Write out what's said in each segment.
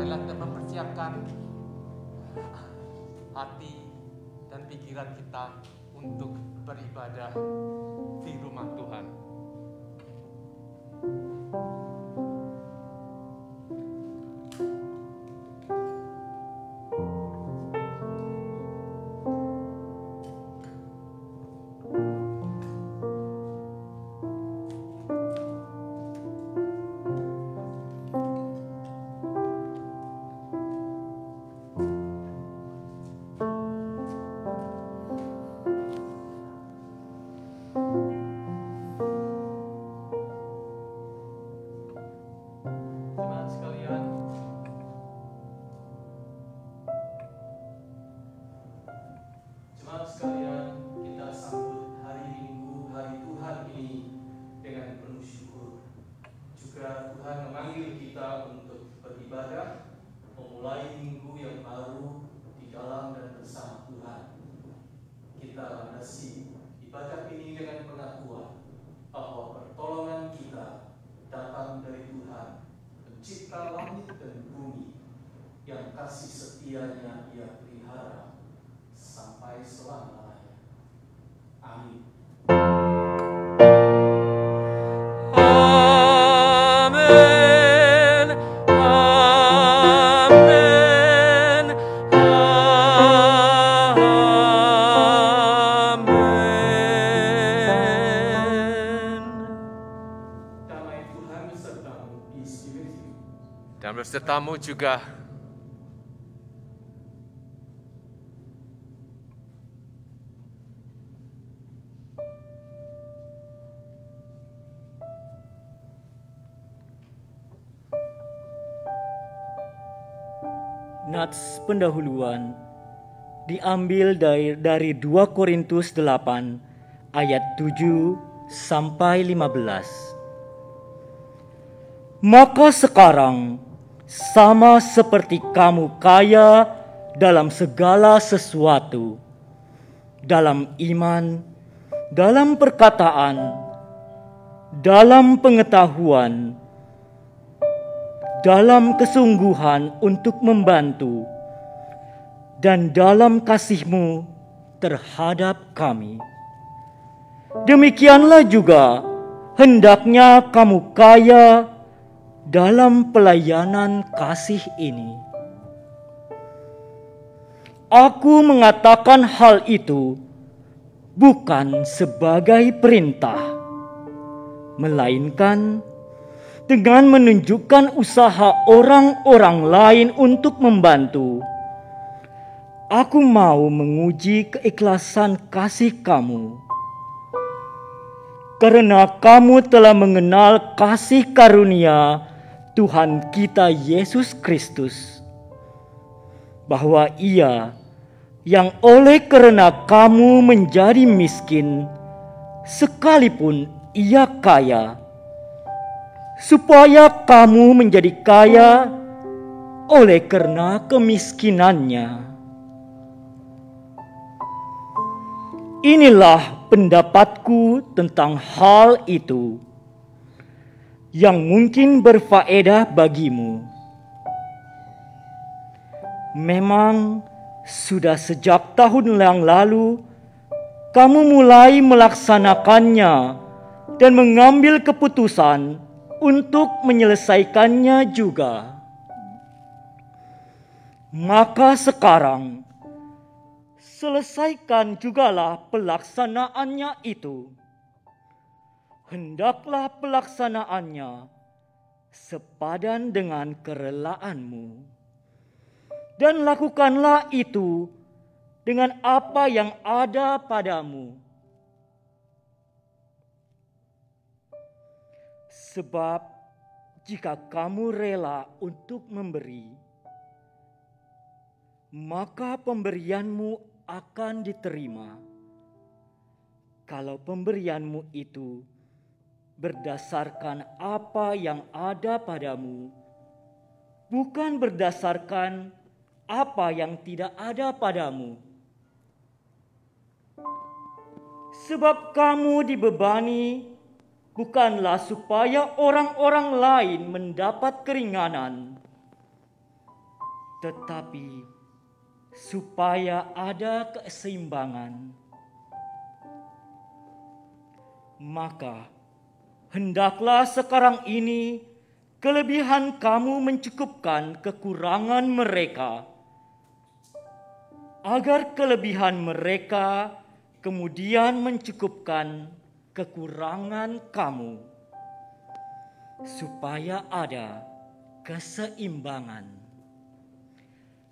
marilah kita mempersiapkan hati dan pikiran kita untuk beribadah di rumah Tuhan. Yang kasih setianya Ia pelihara sampai selama-lamanya. Amin. Amin. Amin. Amin. Damai Tuhan besertamu, peace be with you. Dan besertamu juga. Nats pendahuluan diambil dari 2 Korintus 8 ayat 7 sampai 15. Maka sekarang sama seperti kamu kaya dalam segala sesuatu, dalam iman, dalam perkataan, dalam pengetahuan, dalam kesungguhan untuk membantu, dan dalam kasihmu terhadap kami. Demikianlah juga hendaknya kamu kaya dalam pelayanan kasih ini. Aku mengatakan hal itu bukan sebagai perintah, melainkan dengan menunjukkan usaha orang-orang lain untuk membantu. Aku mau menguji keikhlasan kasih kamu, karena kamu telah mengenal kasih karunia Tuhan kita Yesus Kristus, bahwa Ia yang oleh karena kamu menjadi miskin, sekalipun Ia kaya, supaya kamu menjadi kaya oleh karena kemiskinannya. Inilah pendapatku tentang hal itu, yang mungkin berfaedah bagimu. Memang sudah sejak tahun yang lalu kamu mulai melaksanakannya dan mengambil keputusan untuk menyelesaikannya juga. Maka sekarang selesaikan jugalah pelaksanaannya itu. Hendaklah pelaksanaannya sepadan dengan kerelaanmu, dan lakukanlah itu dengan apa yang ada padamu. Sebab jika kamu rela untuk memberi, maka pemberianmu akan diterima. Kalau pemberianmu itu berdasarkan apa yang ada padamu, bukan berdasarkan apa yang tidak ada padamu. Sebab kamu dibebani bukanlah supaya orang-orang lain mendapat keringanan, tetapi supaya ada keseimbangan, maka hendaklah sekarang ini kelebihan kamu mencukupkan kekurangan mereka, agar kelebihan mereka kemudian mencukupkan kekurangan kamu, supaya ada keseimbangan.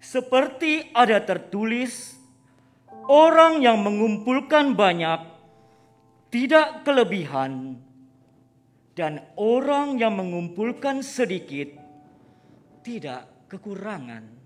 Seperti ada tertulis, orang yang mengumpulkan banyak tidak kelebihan, dan orang yang mengumpulkan sedikit tidak kekurangan.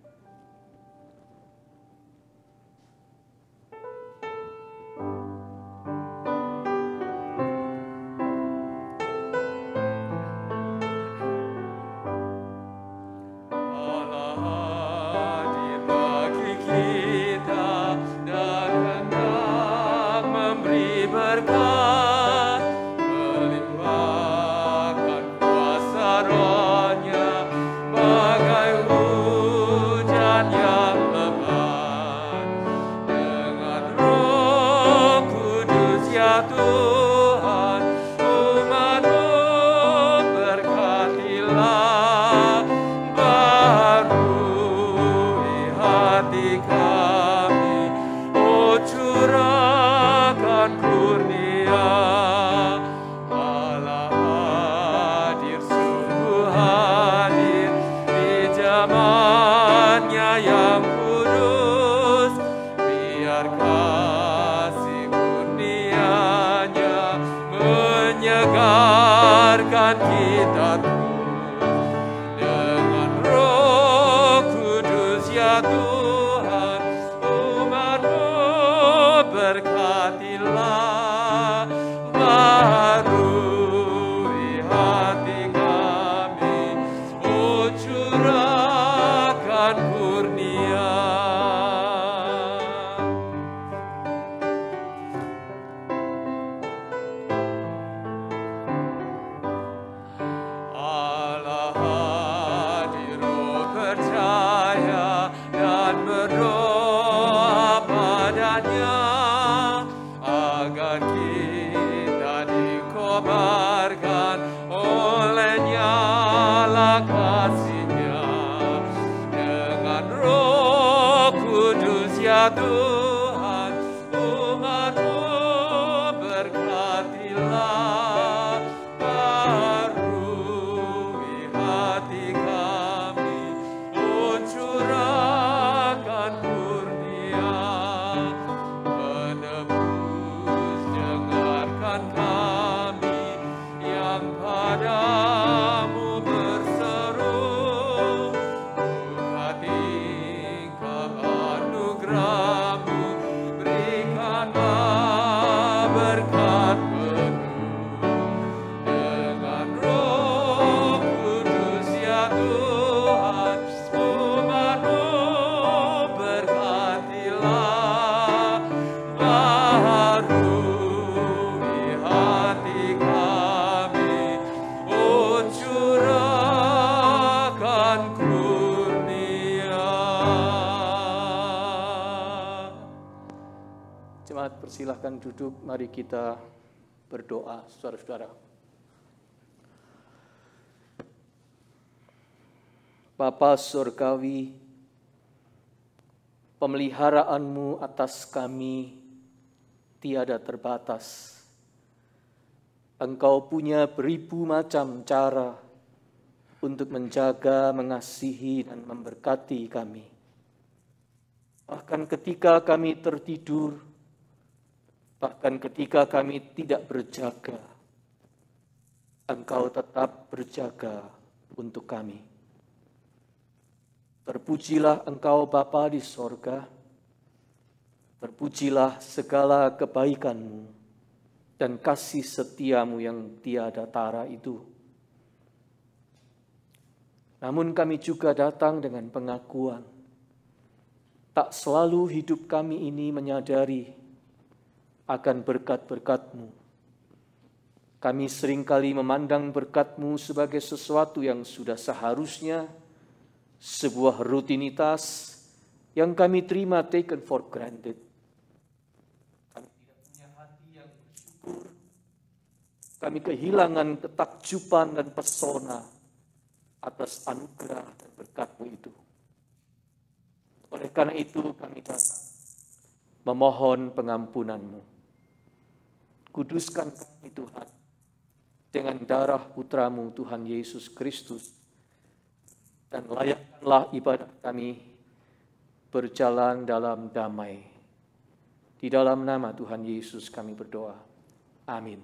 Persilahkan duduk, mari kita berdoa, saudara-saudara. Bapa Surgawi, pemeliharaanmu atas kami tiada terbatas. Engkau punya beribu macam cara untuk menjaga, mengasihi, dan memberkati kami. Bahkan ketika kami tertidur, bahkan ketika kami tidak berjaga, Engkau tetap berjaga untuk kami. Terpujilah Engkau Bapa di sorga, terpujilah segala kebaikan-Mu dan kasih setiamu yang tiada tara itu. Namun kami juga datang dengan pengakuan, tak selalu hidup kami ini menyadari akan berkat-berkat-Mu. Kami seringkali memandang berkat-Mu sebagai sesuatu yang sudah seharusnya, sebuah rutinitas yang kami terima taken for granted. Kami tidak punya hati yang bersyukur. Kami kehilangan ketakjuban dan pesona atas anugerah dan berkat-Mu itu. Oleh karena itu kami datang memohon pengampunan-Mu. Kuduskan kami Tuhan dengan darah putra-Mu Tuhan Yesus Kristus, dan layakkanlah ibadah kami berjalan dalam damai. Di dalam nama Tuhan Yesus kami berdoa. Amin.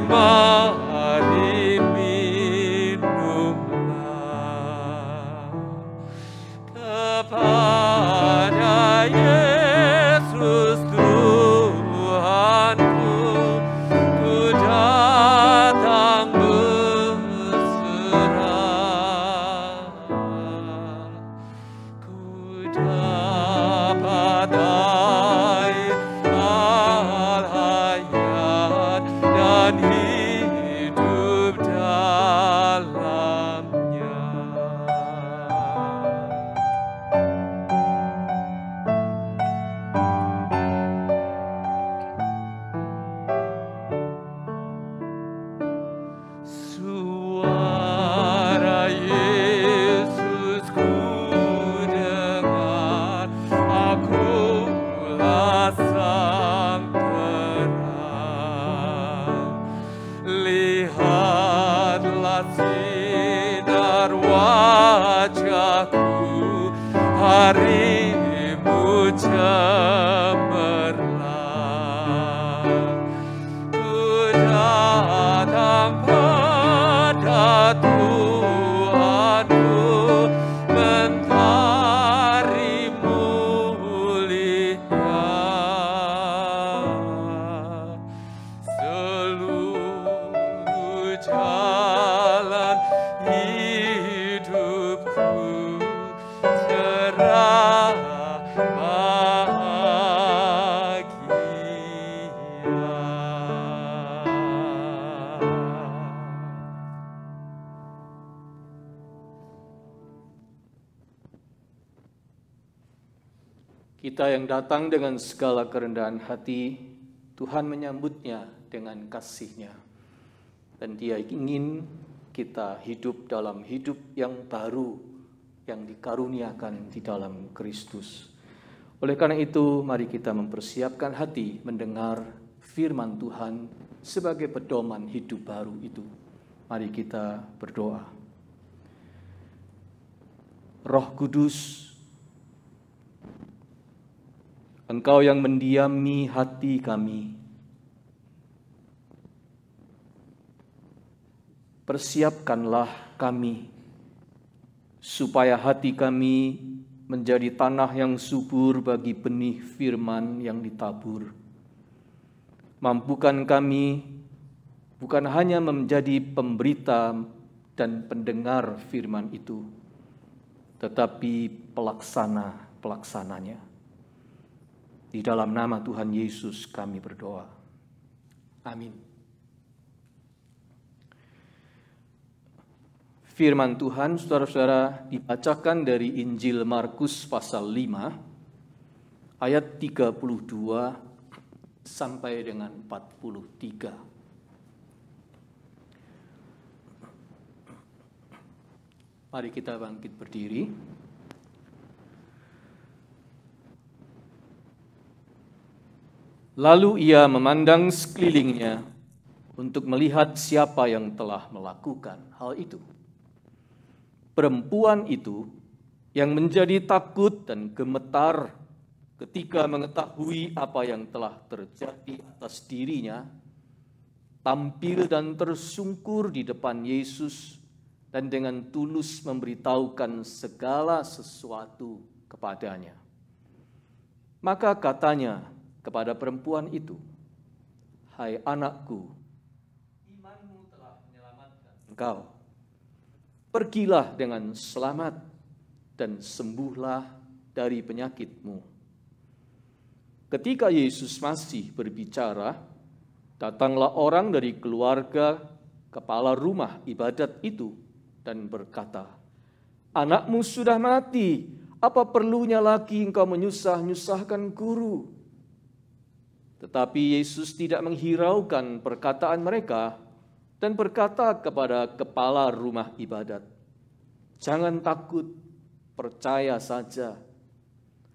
Mari minumlah kepada Yesus Tuhanku, ku datang berserah, ku dapat air al-hayat dan hidup dalamnya. Suara Yesus ku dengar, akulah sang terang. Lihatlah sinar wajahku, harimu cemerlang. Ku datang pada Tuhanku, mentari mulia. Seluruh jalan hidupku cerah bahagia. Kita yang datang dengan segala kerendahan hati, Tuhan menyambutnya dengan kasih-Nya. Dan Dia ingin kita hidup dalam hidup yang baru, yang dikaruniakan di dalam Kristus. Oleh karena itu, mari kita mempersiapkan hati mendengar firman Tuhan sebagai pedoman hidup baru itu. Mari kita berdoa. Roh Kudus, Engkau yang mendiami hati kami, persiapkanlah kami supaya hati kami menjadi tanah yang subur bagi benih firman yang ditabur. Mampukan kami bukan hanya menjadi pemberita dan pendengar firman itu, tetapi pelaksananya. Di dalam nama Tuhan Yesus kami berdoa. Amin. Firman Tuhan, saudara-saudara, dibacakan dari Injil Markus pasal 5, ayat 32 sampai dengan 43. Mari kita bangkit berdiri. Lalu ia memandang sekelilingnya untuk melihat siapa yang telah melakukan hal itu. Perempuan itu yang menjadi takut dan gemetar ketika mengetahui apa yang telah terjadi atas dirinya, tampil dan tersungkur di depan Yesus dan dengan tulus memberitahukan segala sesuatu kepadanya. Maka katanya kepada perempuan itu, "Hai anakku, imanmu telah menyelamatkan engkau. Pergilah dengan selamat dan sembuhlah dari penyakitmu." Ketika Yesus masih berbicara, datanglah orang dari keluarga kepala rumah ibadat itu dan berkata, "Anakmu sudah mati, apa perlunya lagi engkau menyusah-nyusahkan guru?" Tetapi Yesus tidak menghiraukan perkataan mereka dan berkata kepada kepala rumah ibadat, "Jangan takut, percaya saja."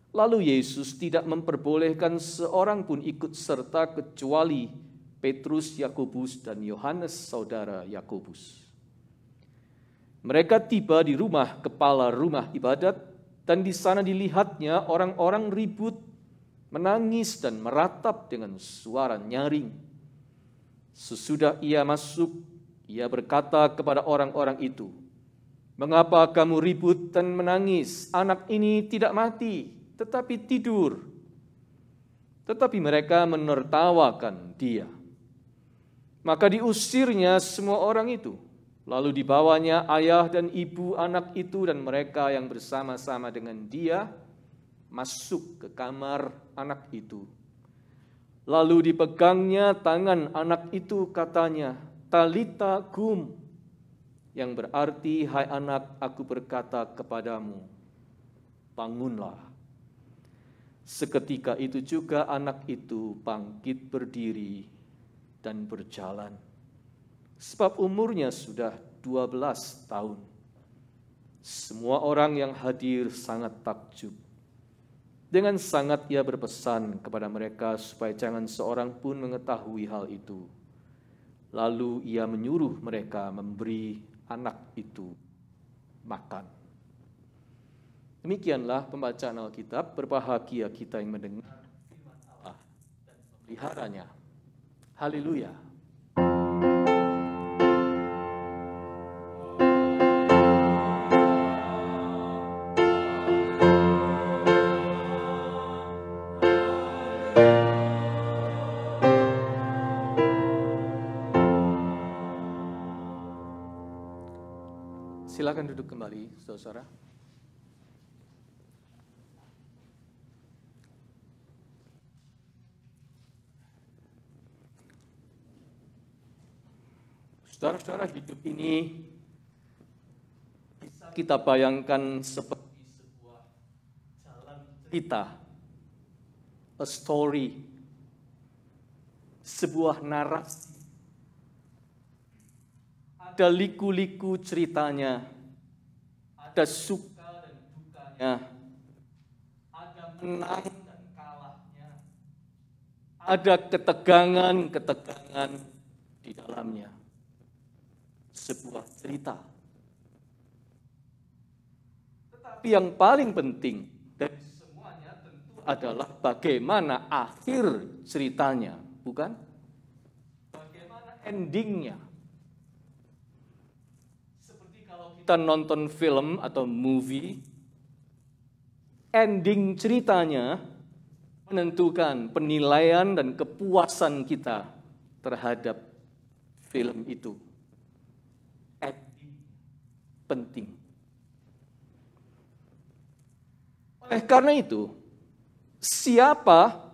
Lalu Yesus tidak memperbolehkan seorang pun ikut serta kecuali Petrus, Yakobus, dan Yohanes saudara Yakobus. Mereka tiba di rumah kepala rumah ibadat, dan di sana dilihatnya orang-orang ribut, menangis dan meratap dengan suara nyaring. Sesudah ia masuk, ia berkata kepada orang-orang itu, "Mengapa kamu ribut dan menangis? Anak ini tidak mati, tetapi tidur." Tetapi mereka menertawakan dia. Maka diusirnya semua orang itu. Lalu dibawanya ayah dan ibu anak itu dan mereka yang bersama-sama dengan dia masuk ke kamar anak itu. Lalu dipegangnya tangan anak itu, katanya, "Talita kum," yang berarti, "Hai anak, aku berkata kepadamu, bangunlah." Seketika itu juga anak itu bangkit berdiri dan berjalan. Sebab umurnya sudah 12 tahun. Semua orang yang hadir sangat takjub. Dengan sangat ia berpesan kepada mereka supaya jangan seorang pun mengetahui hal itu. Lalu ia menyuruh mereka memberi anak itu makan. Demikianlah pembacaan Alkitab. Berbahagia kita yang mendengar firman Allah dan memeliharanya. Haleluya. Silakan duduk kembali, saudara. Saudara-saudara, hidup ini bisa kita bayangkan seperti sebuah jalan cerita, a story, sebuah narasi. Ada liku-liku ceritanya, ada suka dan dukanya, ada menang dan kalahnya, ada ketegangan-ketegangan di dalamnya. Sebuah cerita. Tetapi yang paling penting dari semuanya tentu adalah bagaimana akhir ceritanya, bukan? Bagaimana endingnya. Seperti kalau kita nonton film atau movie, ending ceritanya menentukan penilaian dan kepuasan kita terhadap film itu. Acting penting. Oleh karena itu, siapa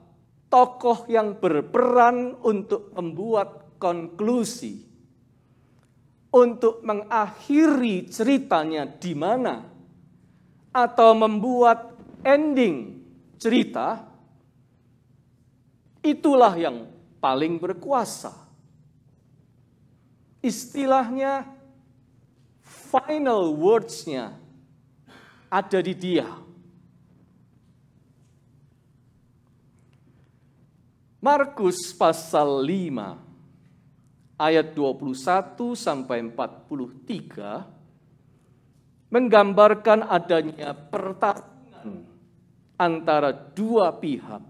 tokoh yang berperan untuk membuat konklusi, untuk mengakhiri ceritanya di mana, atau membuat ending cerita, itulah yang paling berkuasa. Istilahnya, final words-nya ada di dia. Markus pasal 5 ayat 21 sampai 43 menggambarkan adanya pertarungan antara dua pihak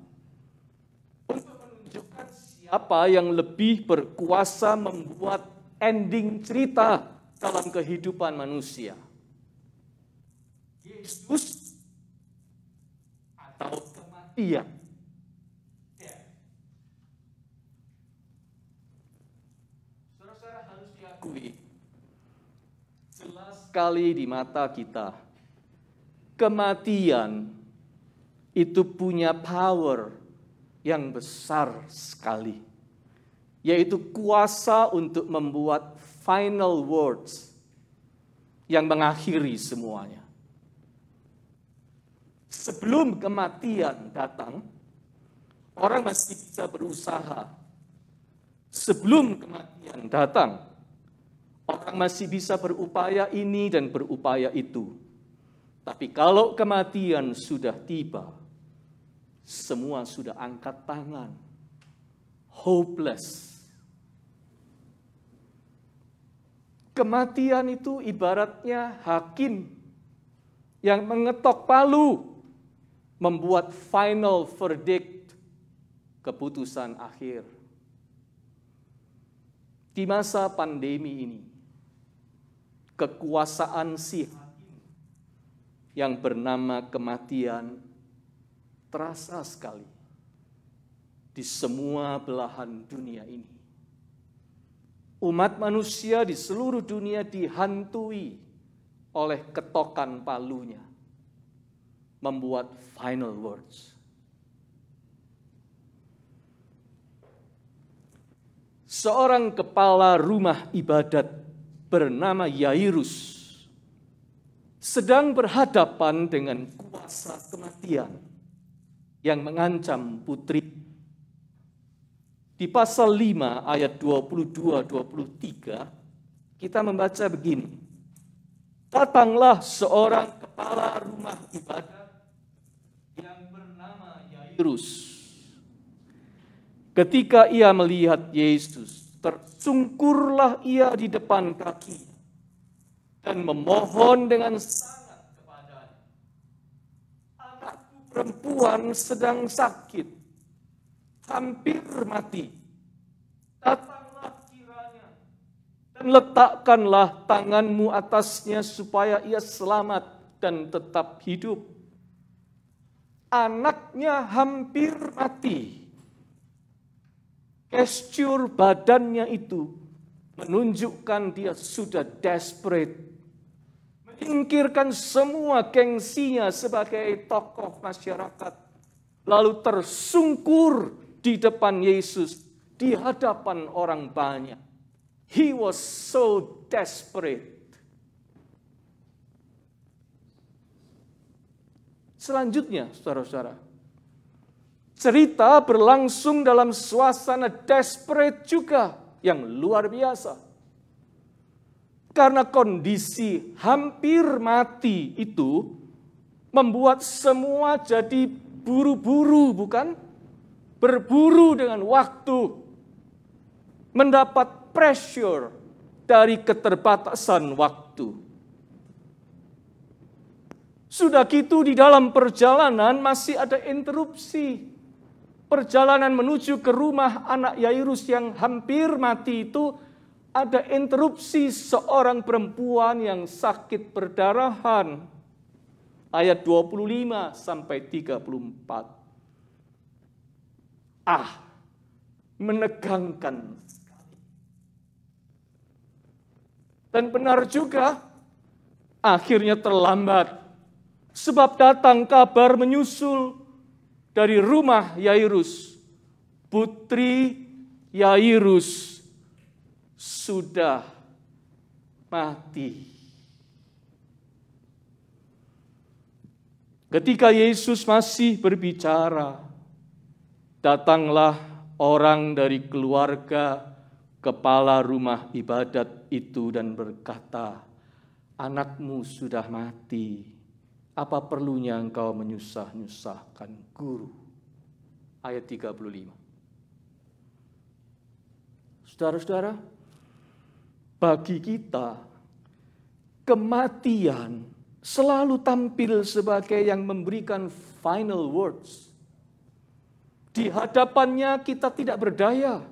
untuk menunjukkan siapa yang lebih berkuasa membuat ending cerita dalam kehidupan manusia. Yesus atau kematian. Jelas sekali di mata kita, kematian itu punya power yang besar sekali, yaitu kuasa untuk membuat final words yang mengakhiri semuanya. Sebelum kematian datang, orang masih bisa berusaha. Sebelum kematian datang, orang masih bisa berupaya ini dan berupaya itu. Tapi kalau kematian sudah tiba, semua sudah angkat tangan. Hopeless. Kematian itu ibaratnya hakim yang mengetok palu, membuat final verdict, keputusan akhir. Di masa pandemi ini, kekuasaan si hakim yang bernama kematian terasa sekali di semua belahan dunia ini. Umat manusia di seluruh dunia dihantui oleh ketokan palunya, membuat final words. Seorang kepala rumah ibadat bernama Yairus sedang berhadapan dengan kuasa kematian yang mengancam putri. Di pasal 5 ayat 22-23 kita membaca begini. Datanglah seorang kepala rumah ibadat yang bernama Yairus. Ketika ia melihat Yesus, tersungkurlah ia di depan kaki dan memohon dengan sangat kepadanya. Anakku perempuan sedang sakit, hampir mati. Datanglah kiranya dan letakkanlah tanganmu atasnya supaya ia selamat dan tetap hidup. Anaknya hampir mati. Gestur badannya itu menunjukkan dia sudah desperate. Menyingkirkan semua gengsinya sebagai tokoh masyarakat. Lalu tersungkur di depan Yesus, di hadapan orang banyak. He was so desperate. Selanjutnya, saudara-saudara, cerita berlangsung dalam suasana desperate juga yang luar biasa. Karena kondisi hampir mati itu membuat semua jadi buru-buru, bukan? Berburu dengan waktu. Mendapat pressure dari keterbatasan waktu. Sudah gitu di dalam perjalanan masih ada interupsi. Perjalanan menuju ke rumah anak Yairus yang hampir mati itu ada interupsi seorang perempuan yang sakit perdarahan. Ayat 25 sampai 34. Menegangkan sekali. Dan benar juga, akhirnya terlambat. Sebab datang kabar menyusul dari rumah Yairus. Putri Yairus sudah mati. Ketika Yesus masih berbicara, datanglah orang dari keluarga kepala rumah ibadat itu dan berkata, "Anakmu sudah mati. Apa perlunya engkau menyusah-nyusahkan guru?" Ayat 35. Saudara-saudara, bagi kita, kematian selalu tampil sebagai yang memberikan final words. Di hadapannya kita tidak berdaya.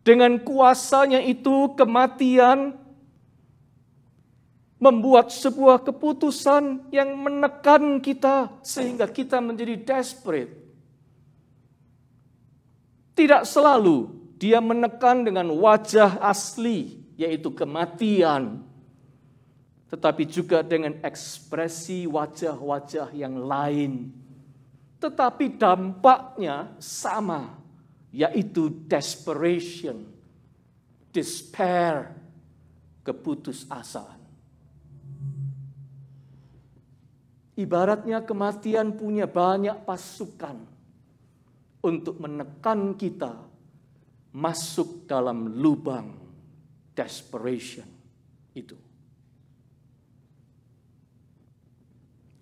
Dengan kuasanya itu, kematian membuat sebuah keputusan yang menekan kita sehingga kita menjadi desperate. Tidak selalu dia menekan dengan wajah asli, yaitu kematian, tetapi juga dengan ekspresi wajah-wajah yang lain. Tetapi dampaknya sama, yaitu desperation, despair, keputusasaan. Ibaratnya kematian punya banyak pasukan untuk menekan kita masuk dalam lubang desperation itu.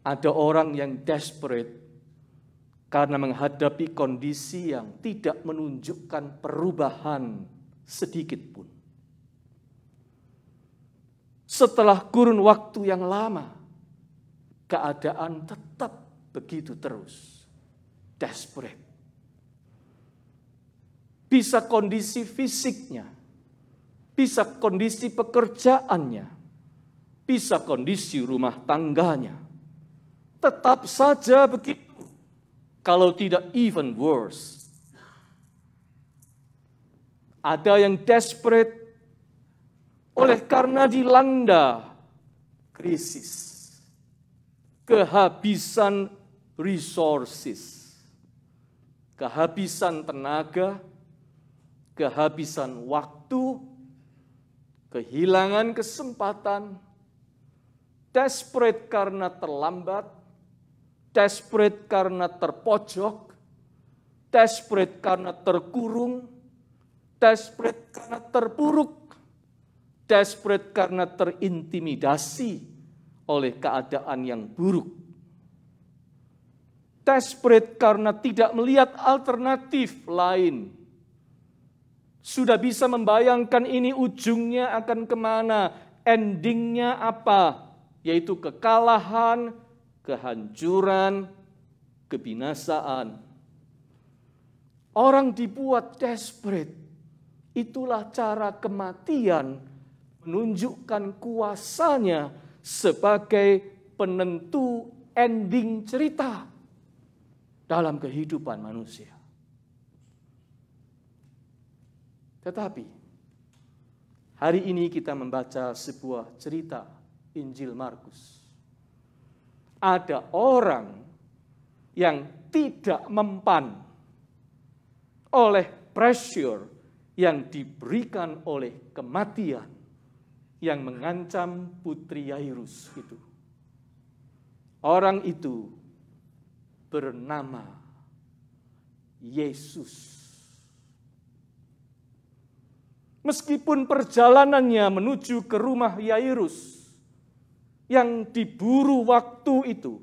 Ada orang yang desperate karena menghadapi kondisi yang tidak menunjukkan perubahan sedikit pun. Setelah kurun waktu yang lama, keadaan tetap begitu terus. Desperate. Bisa kondisi fisiknya, bisa kondisi pekerjaannya, bisa kondisi rumah tangganya. Tetap saja begitu, kalau tidak even worse. Ada yang desperate oleh karena dilanda krisis, kehabisan resources, kehabisan tenaga, kehabisan waktu, kehilangan kesempatan, desperate karena terlambat, desperate karena terpojok, desperate karena terkurung, desperate karena terpuruk, desperate karena terintimidasi oleh keadaan yang buruk, desperate karena tidak melihat alternatif lain. Sudah bisa membayangkan ini ujungnya akan kemana, endingnya apa, yaitu kekalahan, kehancuran, kebinasaan. Orang dibuat desperate. Itulah cara kematian menunjukkan kuasanya sebagai penentu ending cerita dalam kehidupan manusia. Tetapi hari ini kita membaca sebuah cerita Injil Markus. Ada orang yang tidak mempan oleh pressure yang diberikan oleh kematian yang mengancam putri Yairus itu. Orang itu bernama Yesus. Meskipun perjalanannya menuju ke rumah Yairus yang diburu waktu itu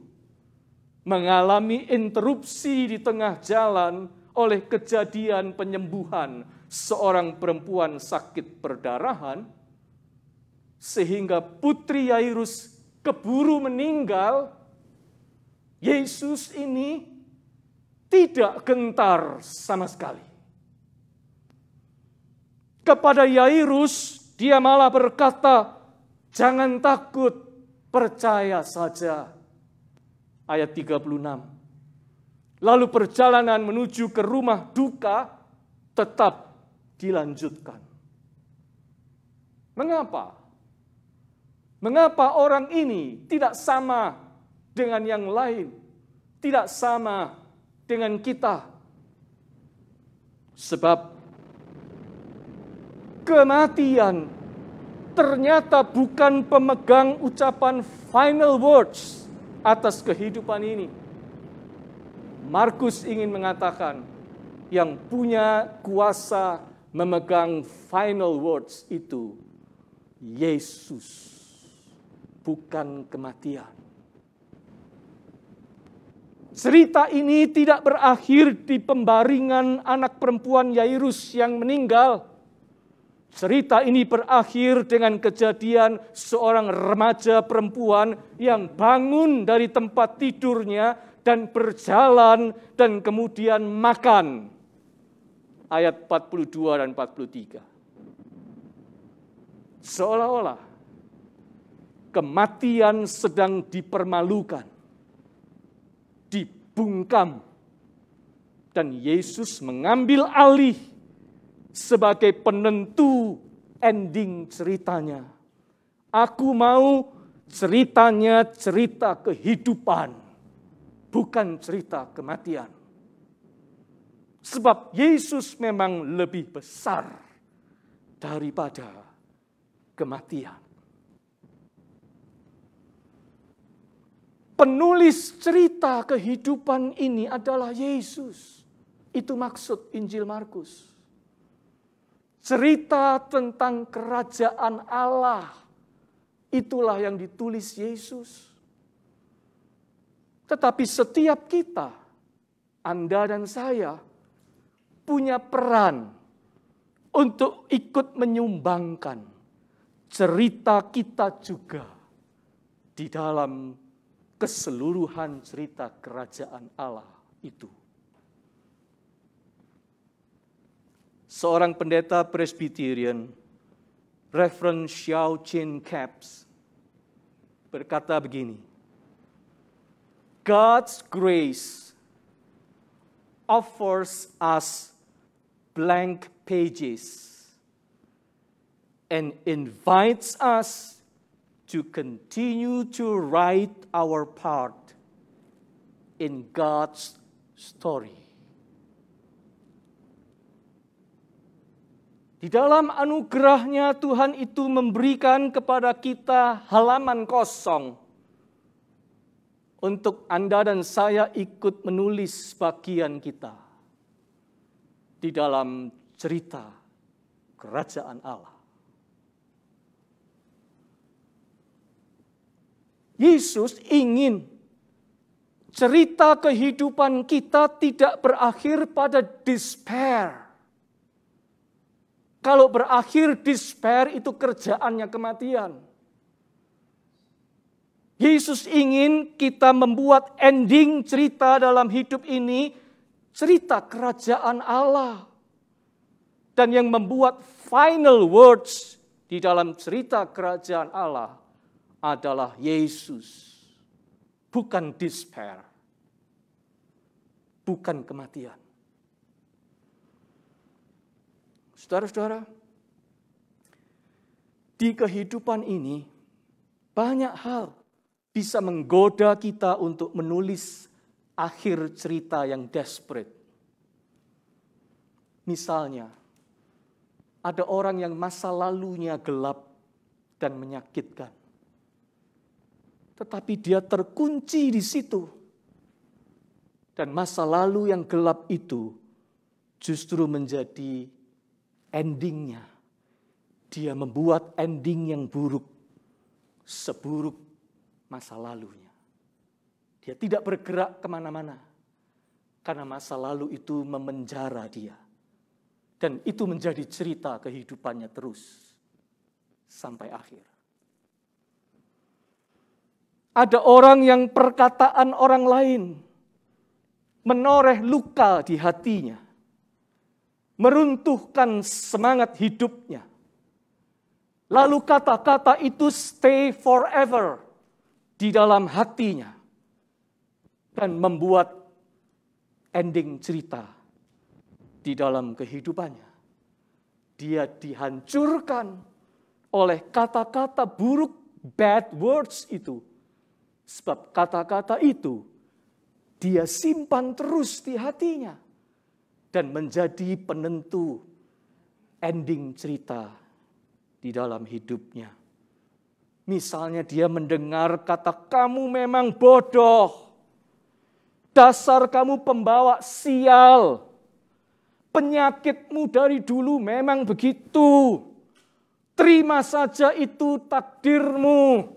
mengalami interupsi di tengah jalan oleh kejadian penyembuhan seorang perempuan sakit perdarahan, sehingga putri Yairus keburu meninggal, Yesus ini tidak gentar sama sekali. Kepada Yairus, dia malah berkata, "Jangan takut, percaya saja." Ayat 36. Lalu perjalanan menuju ke rumah duka tetap dilanjutkan. Mengapa? Mengapa orang ini tidak sama dengan yang lain? Tidak sama dengan kita? Sebab kematian ternyata bukan pemegang ucapan final words atas kehidupan ini. Markus ingin mengatakan yang punya kuasa memegang final words itu Yesus, bukan kematian. Cerita ini tidak berakhir di pembaringan anak perempuan Yairus yang meninggal. Cerita ini berakhir dengan kejadian seorang remaja perempuan yang bangun dari tempat tidurnya dan berjalan dan kemudian makan. Ayat 42 dan 43. Seolah-olah kematian sedang dipermalukan, dibungkam, dan Yesus mengambil alih sebagai penentu ending ceritanya. Aku mau ceritanya cerita kehidupan, bukan cerita kematian. Sebab Yesus memang lebih besar daripada kematian. Penulis cerita kehidupan ini adalah Yesus. Itu maksud Injil Markus. Cerita tentang kerajaan Allah. Itulah yang ditulis Yesus. Tetapi setiap kita, Anda dan saya, punya peran untuk ikut menyumbangkan cerita kita juga di dalam keseluruhan cerita kerajaan Allah itu. Seorang pendeta Presbyterian, Reverend Xiao Chin Caps, berkata begini, God's grace offers us blank pages and invites us to continue to write our part in God's story. Di dalam anugerahnya Tuhan itu memberikan kepada kita halaman kosong untuk Anda dan saya ikut menulis bagian kita di dalam cerita kerajaan Allah. Yesus ingin cerita kehidupan kita tidak berakhir pada despair. Kalau berakhir despair itu kerjaannya kematian. Yesus ingin kita membuat ending cerita dalam hidup ini, cerita kerajaan Allah. Dan yang membuat final words di dalam cerita kerajaan Allah adalah Yesus. Bukan despair. Bukan kematian. Saudara-saudara, di kehidupan ini banyak hal bisa menggoda kita untuk menulis akhir cerita yang desperate. Misalnya, ada orang yang masa lalunya gelap dan menyakitkan. Tetapi dia terkunci di situ. Dan masa lalu yang gelap itu justru menjadi endingnya. Dia membuat ending yang buruk, seburuk masa lalunya. Dia tidak bergerak kemana-mana. Karena masa lalu itu memenjara dia. Dan itu menjadi cerita kehidupannya terus. Sampai akhir. Ada orang yang perkataan orang lain menoreh luka di hatinya. Meruntuhkan semangat hidupnya. Lalu kata-kata itu stay forever di dalam hatinya. Dan membuat ending cerita di dalam kehidupannya. Dia dihancurkan oleh kata-kata buruk, bad words itu. Sebab kata-kata itu dia simpan terus di hatinya dan menjadi penentu ending cerita di dalam hidupnya. Misalnya dia mendengar kata, kamu memang bodoh. Dasar kamu pembawa sial. Penyakitmu dari dulu memang begitu. Terima saja itu takdirmu.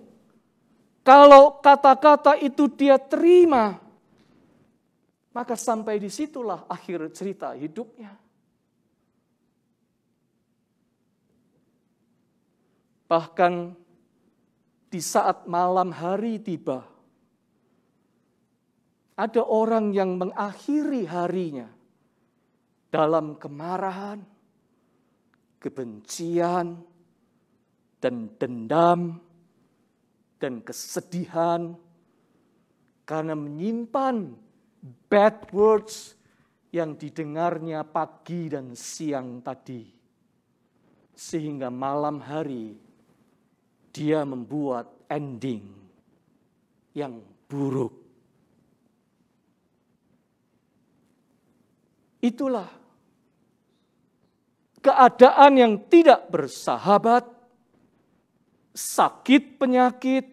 Kalau kata-kata itu dia terima, maka sampai disitulah akhir cerita hidupnya. Bahkan di saat malam hari tiba, ada orang yang mengakhiri harinya dalam kemarahan, kebencian, dan dendam, dan kesedihan, karena menyimpan bad words yang didengarnya pagi dan siang tadi. Sehingga malam hari dia membuat ending yang buruk. Itulah keadaan yang tidak bersahabat, sakit penyakit,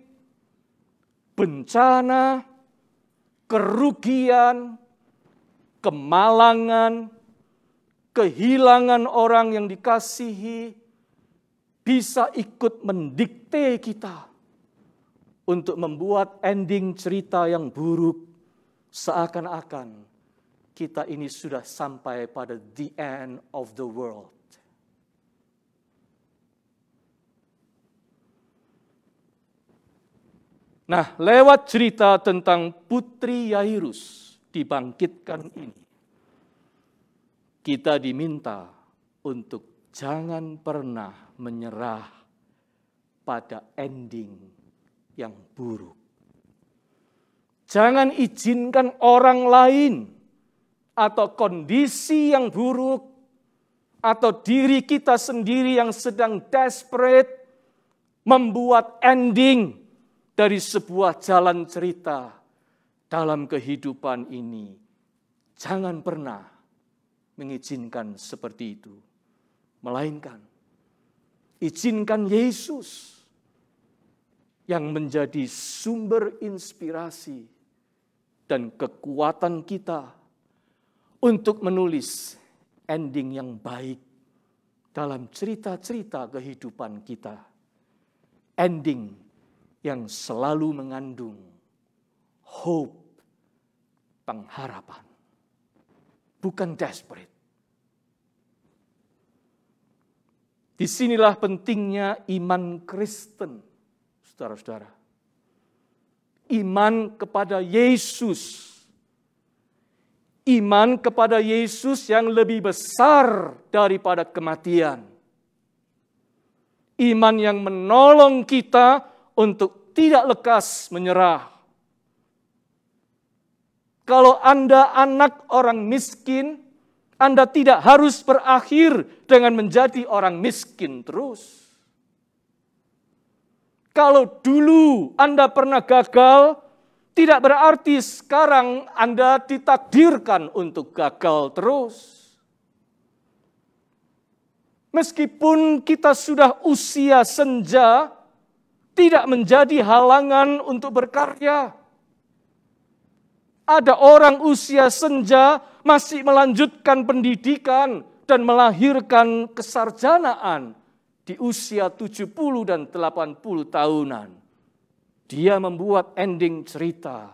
bencana, kerugian, kemalangan, kehilangan orang yang dikasihi, bisa ikut mendikte kita untuk membuat ending cerita yang buruk, seakan-akan kita ini sudah sampai pada the end of the world. Nah, lewat cerita tentang Putri Yairus dibangkitkan ini, kita diminta untuk jangan pernah menyerah pada ending yang buruk. Jangan izinkan orang lain atau kondisi yang buruk atau diri kita sendiri yang sedang desperate membuat ending dari sebuah jalan cerita dalam kehidupan ini. Jangan pernah mengizinkan seperti itu. Melainkan, izinkan Yesus yang menjadi sumber inspirasi dan kekuatan kita untuk menulis ending yang baik dalam cerita-cerita kehidupan kita. Ending yang selalu mengandung hope, pengharapan, bukan desperate. Disinilah pentingnya iman Kristen, saudara-saudara. Iman kepada Yesus. Iman kepada Yesus yang lebih besar daripada kematian. Iman yang menolong kita untuk tidak lekas menyerah. Kalau Anda anak orang miskin, Anda tidak harus berakhir dengan menjadi orang miskin terus. Kalau dulu Anda pernah gagal, tidak berarti sekarang Anda ditakdirkan untuk gagal terus. Meskipun kita sudah usia senja, tidak menjadi halangan untuk berkarya. Ada orang usia senja masih melanjutkan pendidikan dan melahirkan kesarjanaan di usia 70 dan 80 tahunan. Dia membuat ending cerita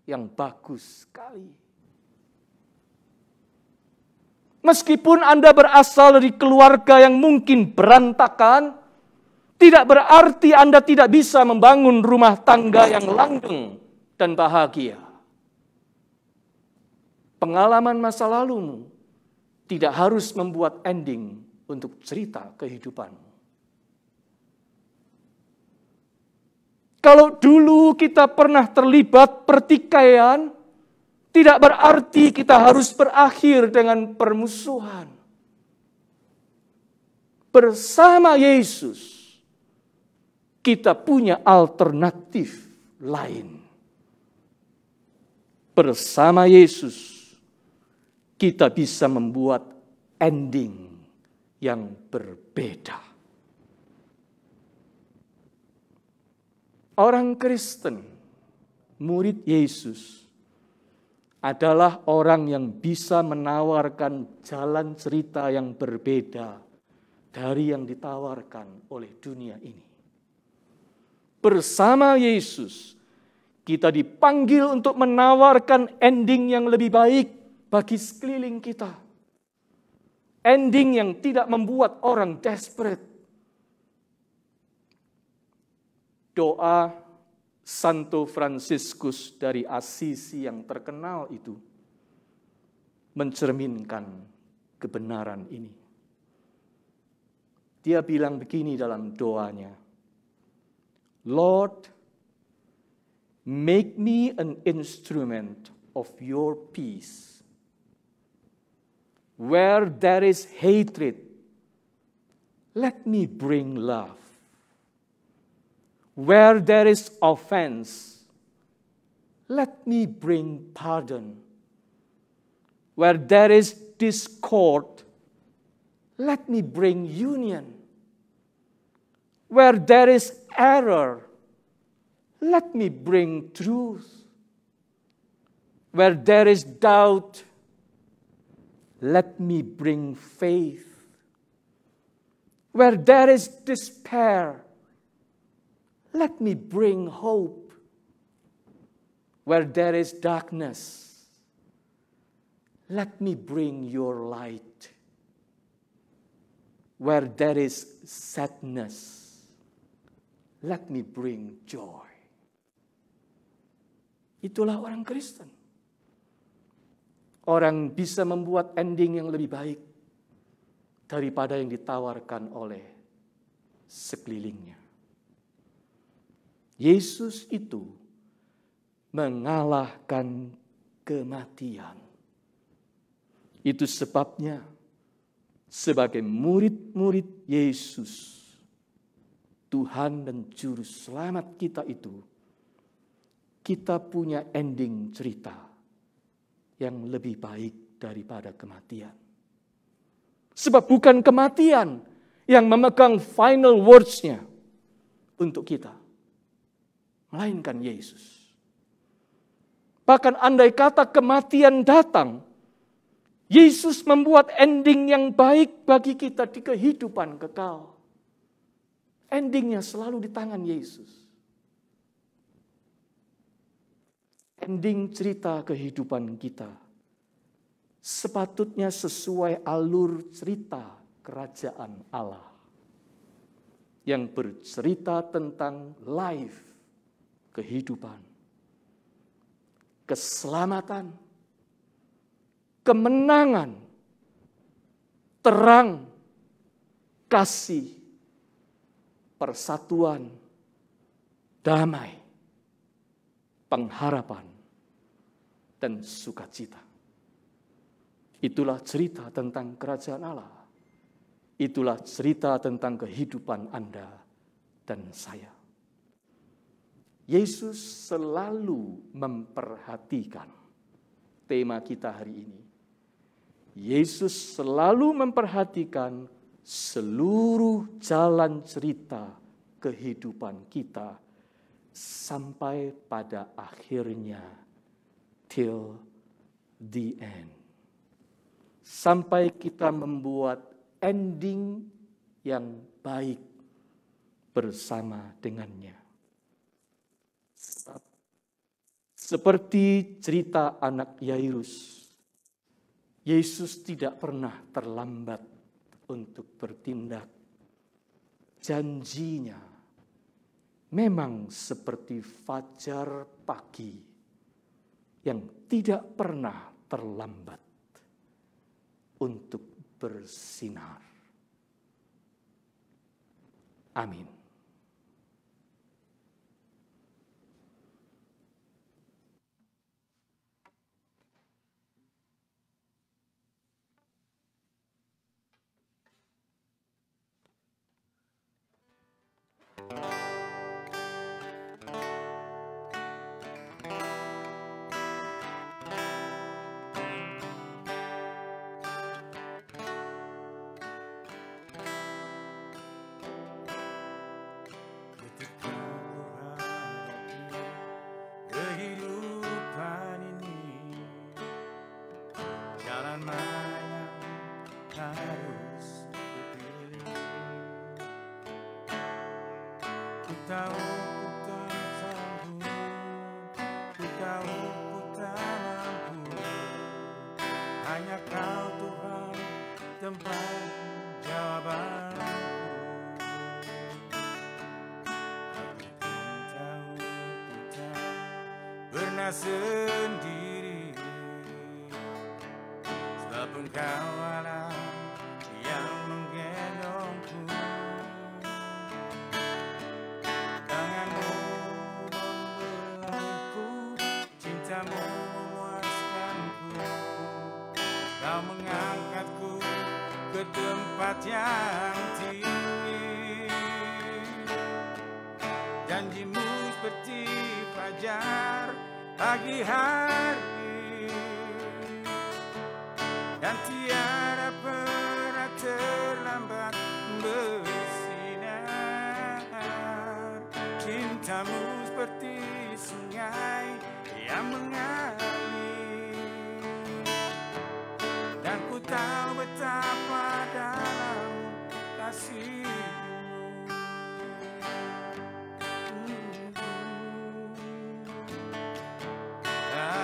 yang bagus sekali. Meskipun Anda berasal dari keluarga yang mungkin berantakan, tidak berarti Anda tidak bisa membangun rumah tangga yang langgeng dan bahagia. Pengalaman masa lalumu tidak harus membuat ending untuk cerita kehidupanmu. Kalau dulu kita pernah terlibat pertikaian, Tidak berarti kita harus berakhir dengan permusuhan. Bersama Yesus, kita punya alternatif lain. Bersama Yesus, kita bisa membuat ending yang berbeda. Orang Kristen, murid Yesus, adalah orang yang bisa menawarkan jalan cerita yang berbeda dari yang ditawarkan oleh dunia ini. Bersama Yesus, kita dipanggil untuk menawarkan ending yang lebih baik bagi sekeliling kita. Ending yang tidak membuat orang desperate. Doa Santo Fransiskus dari Assisi yang terkenal itu mencerminkan kebenaran ini. Dia bilang begini dalam doanya, Lord, make me an instrument of your peace. Where there is hatred, let me bring love. Where there is offense, let me bring pardon. Where there is discord, let me bring union. Where there is error, let me bring truth. Where there is doubt, let me bring faith. Where there is despair, let me bring hope. Where there is darkness, let me bring your light. Where there is sadness, let me bring joy. Itulah orang Kristen. Orang bisa membuat ending yang lebih baik daripada yang ditawarkan oleh sekelilingnya. Yesus itu mengalahkan kematian. Itu sebabnya sebagai murid-murid Yesus, Tuhan dan Juru Selamat kita itu, kita punya ending cerita yang lebih baik daripada kematian. Sebab bukan kematian yang memegang final words-nya untuk kita, melainkan Yesus. Bahkan andai kata kematian datang, Yesus membuat ending yang baik bagi kita di kehidupan kekal. Endingnya selalu di tangan Yesus. Ending cerita kehidupan kita sepatutnya sesuai alur cerita kerajaan Allah yang bercerita tentang life, kehidupan, keselamatan, kemenangan, terang, kasih, persatuan, damai, pengharapan, dan sukacita. Itulah cerita tentang kerajaan Allah. Itulah cerita tentang kehidupan Anda dan saya. Yesus selalu memperhatikan tema kita hari ini. Yesus selalu memperhatikan seluruh jalan cerita kehidupan kita sampai pada akhirnya, till the end. Sampai kita membuat ending yang baik bersama dengannya. Seperti cerita anak Yairus, Yesus tidak pernah terlambat untuk bertindak. Janjinya memang seperti fajar pagi yang tidak pernah terlambat untuk bersinar. Amin. jalan mana yang harus kupilih. Ku tahu ku tak sanggup, ku tahu ku tak mampu. Hanya Kau Tuhan tempat jawabanku. Aku pun tahu ku tak pernah sendiri, sebab Engkau Allah yang menggendongku. Tanganmu membelaiku, cintamu memuaskanku. Kau mengangkatku ke tempat yang tinggi. Janjimu seperti fajar pagi hari, dan tiada pernah terlambat bersinar. Cintamu seperti sungai yang mengalir, dan ku tahu betapa dalam kasih-Mu.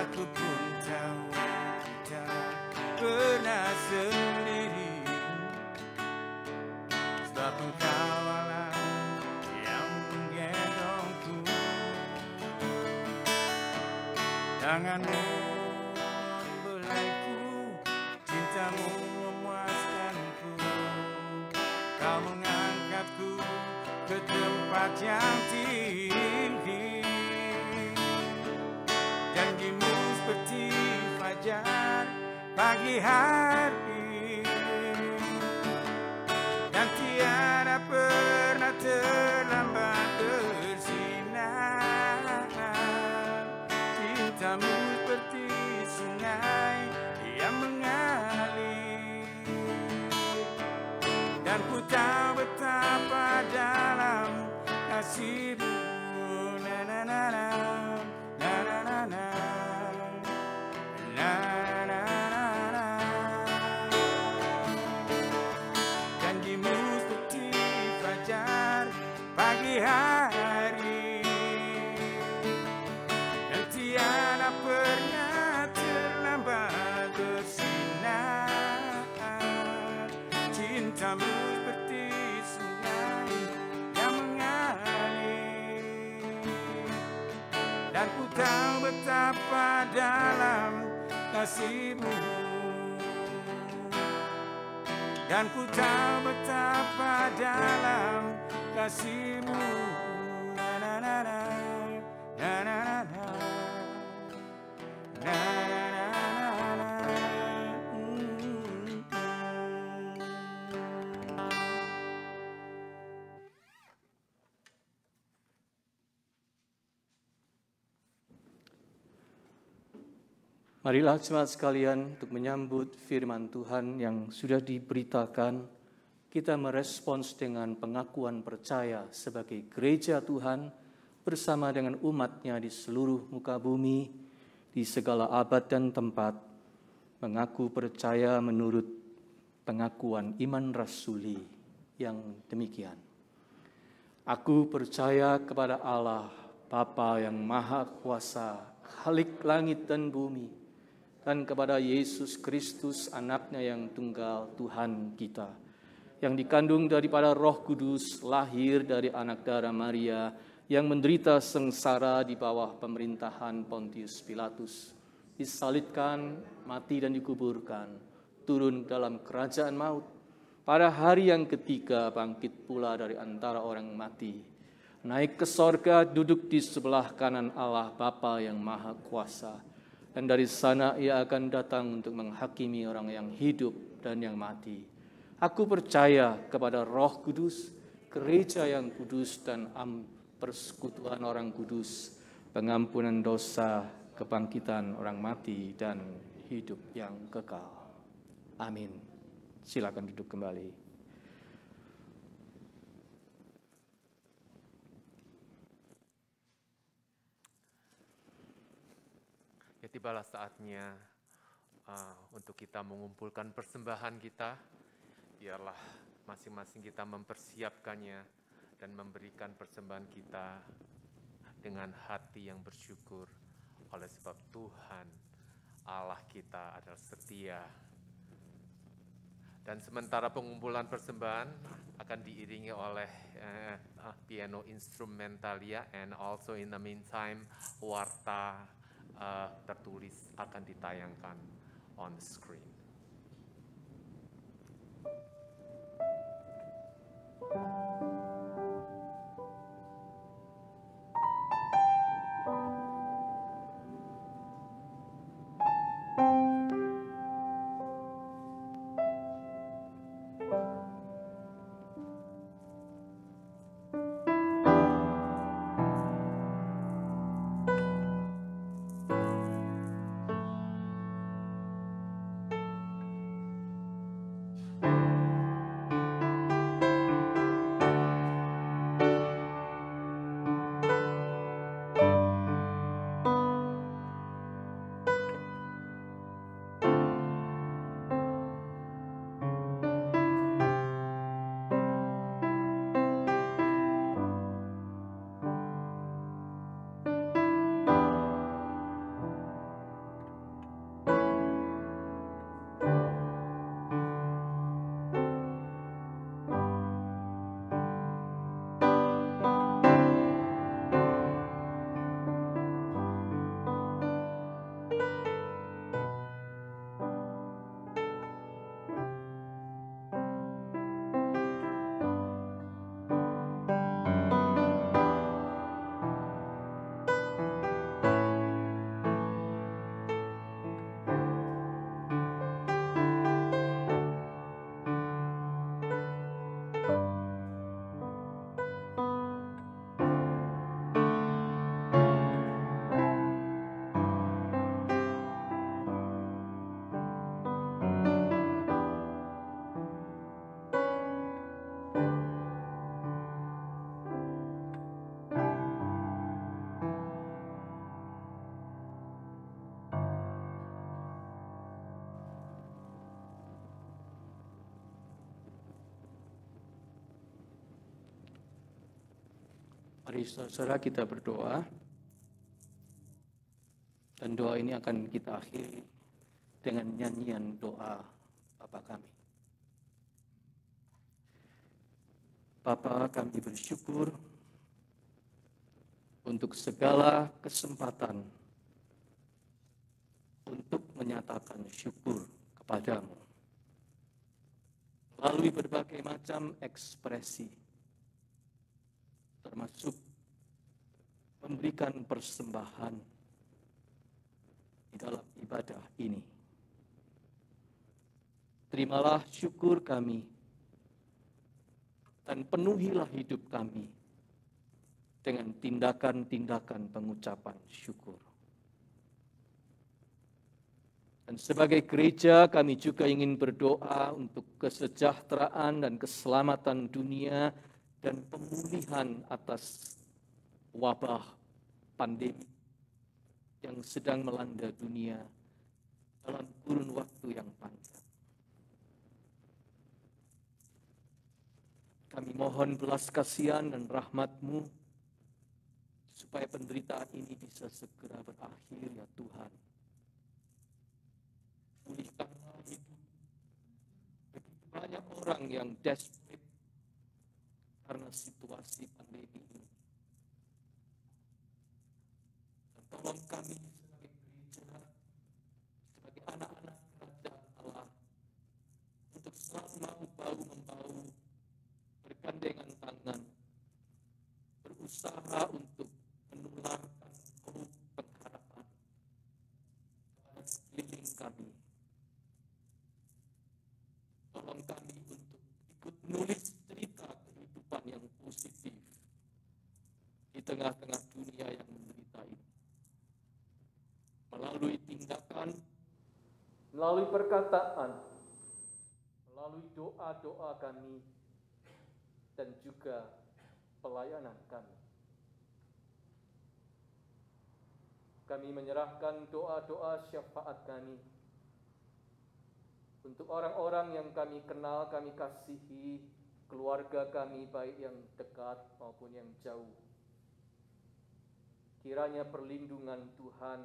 Aku pun tahu kita pernah sendiri, sebab Engkau Allah yang menggendongku. Tanganmu membelaiku, cintamu memuaskanku. Kau mengangkatku ke tempat yang tinggi. Janjimu seperti fajar pagi hari, dan tiada pernah terlambat bersinar. Cintamu seperti sungai yang mengalir, dan ku tahu betapa dalam kasih-Mu. Na na na na, na na na na, na na na na. Janjimu seperti fajar pagi hari, dan tiada pernah terlambat bersinar. Cintamu seperti sungai yang mengalir, dan ku tahu betapa dalam kasih-Mu. Dan ku tahu betapa dalam kasih-Mu. Na na na na, na na na na, na na na na. Marilah jemaat sekalian, untuk menyambut firman Tuhan yang sudah diberitakan, kita merespons dengan pengakuan percaya sebagai gereja Tuhan bersama dengan umat-Nya di seluruh muka bumi, di segala abad dan tempat, mengaku percaya menurut pengakuan iman rasuli yang demikian. Aku percaya kepada Allah, Bapa yang Maha Kuasa, Khalik langit dan bumi, dan kepada Yesus Kristus, Anak-Nya yang tunggal, Tuhan kita, yang dikandung daripada Roh Kudus, lahir dari anak darah Maria, yang menderita sengsara di bawah pemerintahan Pontius Pilatus, disalibkan, mati dan dikuburkan, turun dalam kerajaan maut, pada hari yang ketiga bangkit pula dari antara orang mati, naik ke sorga, duduk di sebelah kanan Allah Bapa yang Maha Kuasa, dan dari sana Ia akan datang untuk menghakimi orang yang hidup dan yang mati. Aku percaya kepada Roh Kudus, gereja yang kudus dan persekutuan orang kudus, pengampunan dosa, kebangkitan orang mati, dan hidup yang kekal. Amin. Silakan duduk kembali. Ya, tibalah saatnya untuk kita mengumpulkan persembahan kita. Biarlah masing-masing kita mempersiapkannya dan memberikan persembahan kita dengan hati yang bersyukur, oleh sebab Tuhan Allah kita adalah setia. Dan sementara pengumpulan persembahan akan diiringi oleh piano instrumentalia, and also in the meantime warta tertulis akan ditayangkan on the screen. Mari saudara kita berdoa, dan doa ini akan kita akhiri dengan nyanyian doa Bapa kami. Bapa, kami bersyukur untuk segala kesempatan untuk menyatakan syukur kepadamu melalui berbagai macam ekspresi, termasuk memberikan persembahan di dalam ibadah ini. Terimalah syukur kami dan penuhilah hidup kami dengan tindakan-tindakan pengucapan syukur. Dan sebagai gereja kami juga ingin berdoa untuk kesejahteraan dan keselamatan dunia dan pemulihan atas wabah pandemi yang sedang melanda dunia dalam kurun waktu yang panjang. Kami mohon belas kasihan dan rahmat-Mu supaya penderitaan ini bisa segera berakhir, ya Tuhan. Pulihkanlah hidup begitu banyak orang yang desperate karena situasi pandemi ini. Dan tolong kami sebagai gereja, sebagai anak-anak kerajaan Allah, untuk selalu mau bahu-membahu, bergandengan tangan, berusaha untuk menularkan hope pengharapan kepada sekeliling kami. Tolong kami untuk ikut menulis cerita kehidupan yang positif di tengah-tengah dunia yang menderita ini. Melalui tindakan, melalui perkataan, melalui doa-doa kami, dan juga pelayanan kami. Kami menyerahkan doa-doa syafaat kami untuk orang-orang yang kami kenal, kami kasihi, keluarga kami baik yang dekat maupun yang jauh. Kiranya perlindungan Tuhan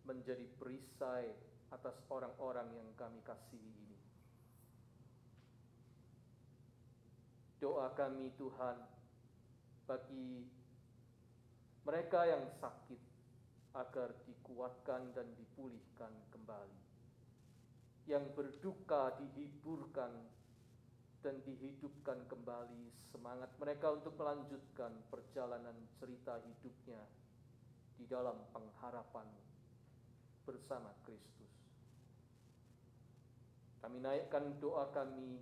menjadi perisai atas orang-orang yang kami kasihi ini. Doa kami Tuhan bagi mereka yang sakit agar dikuatkan dan dipulihkan kembali. Yang berduka dihiburkan dan dihidupkan kembali semangat mereka untuk melanjutkan perjalanan cerita hidupnya di dalam pengharapan bersama Kristus. Kami naikkan doa kami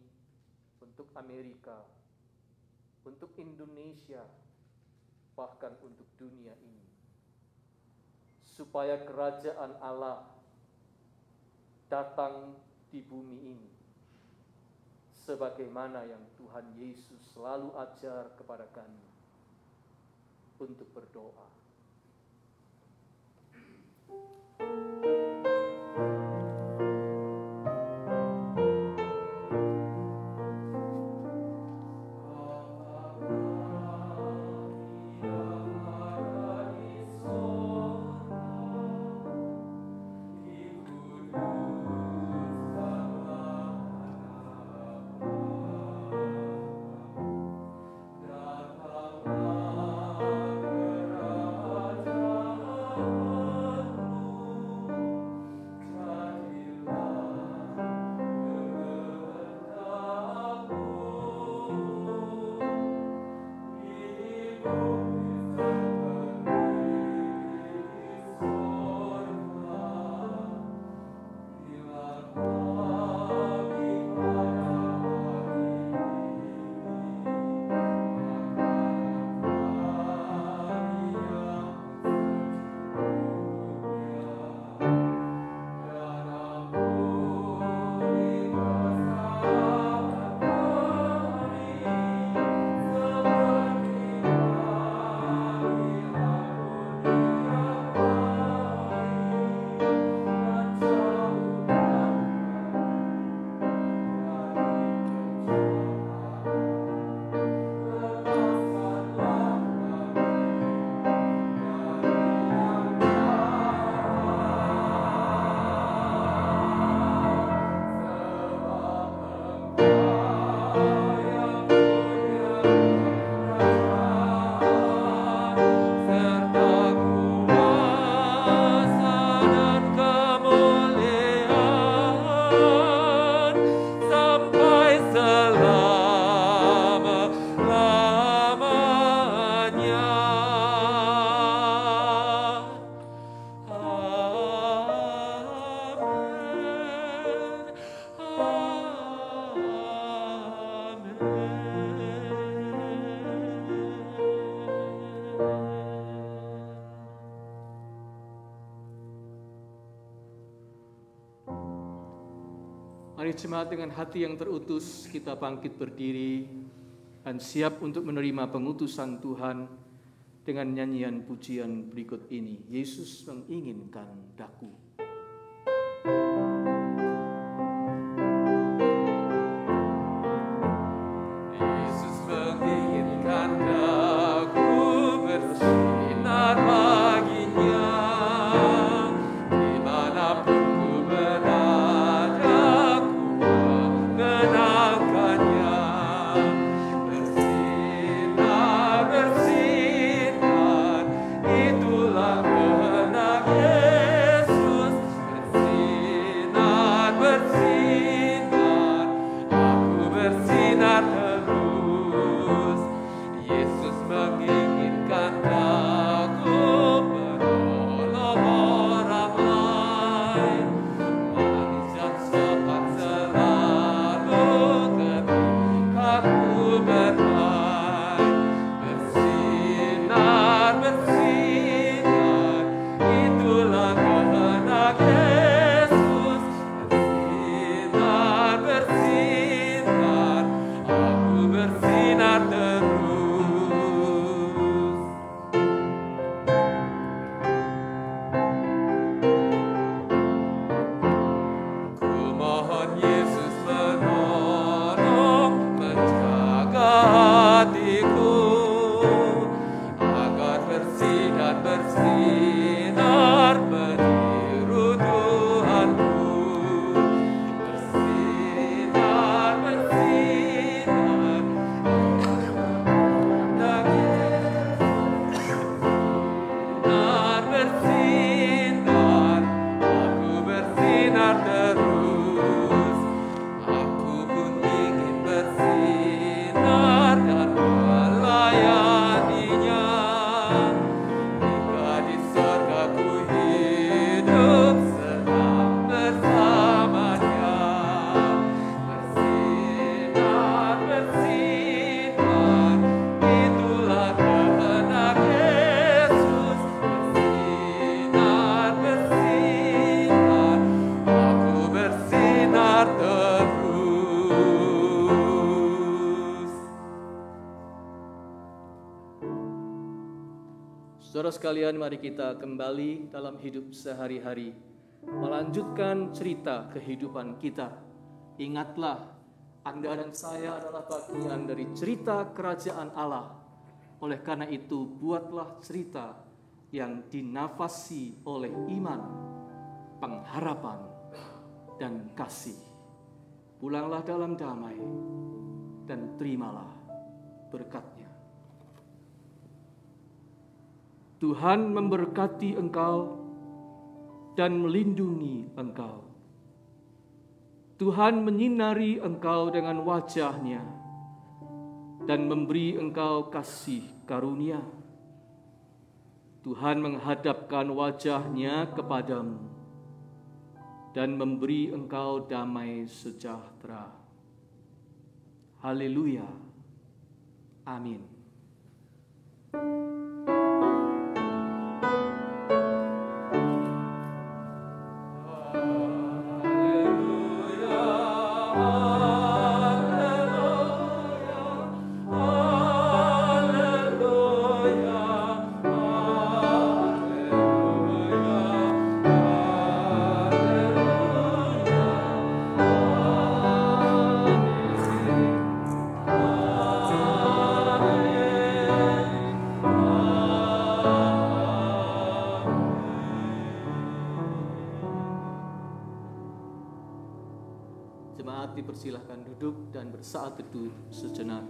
untuk Amerika, untuk Indonesia, bahkan untuk dunia ini, supaya kerajaan Allah datang di bumi ini sebagaimana yang Tuhan Yesus selalu ajar kepada kami untuk berdoa. Mari jemaat dengan hati yang terutus kita bangkit berdiri dan siap untuk menerima pengutusan Tuhan dengan nyanyian pujian berikut ini. Yesus menginginkan daku. Yesus menginginkan daku bersinar baginya, dimanapun ku berada ku mengenangkannya. Bersinar, bersinar, itulah kehendak Yesus. Tuhan Yesus menolong, menjaga hatiku agar bersih dan bersinar meniru Tuhanku. Bersinar, bersinar, bersinar, bersinar, aku bersinar terus. Aku pun ingin bersinar dan melayaninya. Hingga di surga ku hidup senang bersamanya. Bersinar, bersinar, itulah kehendak Yesus. Bersinar, bersinar, aku bersinar terus. Saudara sekalian, mari kita kembali dalam hidup sehari-hari, melanjutkan cerita kehidupan kita. Ingatlah, Anda dan saya adalah bagian dari cerita kerajaan Allah. Oleh karena itu, buatlah cerita yang dinafasi oleh iman, pengharapan, dan kasih. Pulanglah dalam damai dan terimalah berkat-Nya. Tuhan memberkati engkau dan melindungi engkau. Tuhan menyinari engkau dengan wajah-Nya dan memberi engkau kasih karunia. Tuhan menghadapkan wajah-Nya kepadamu dan memberi engkau damai sejahtera. Haleluya. Amin. Jemaat dipersilahkan duduk dan bersaat teduh sejenak.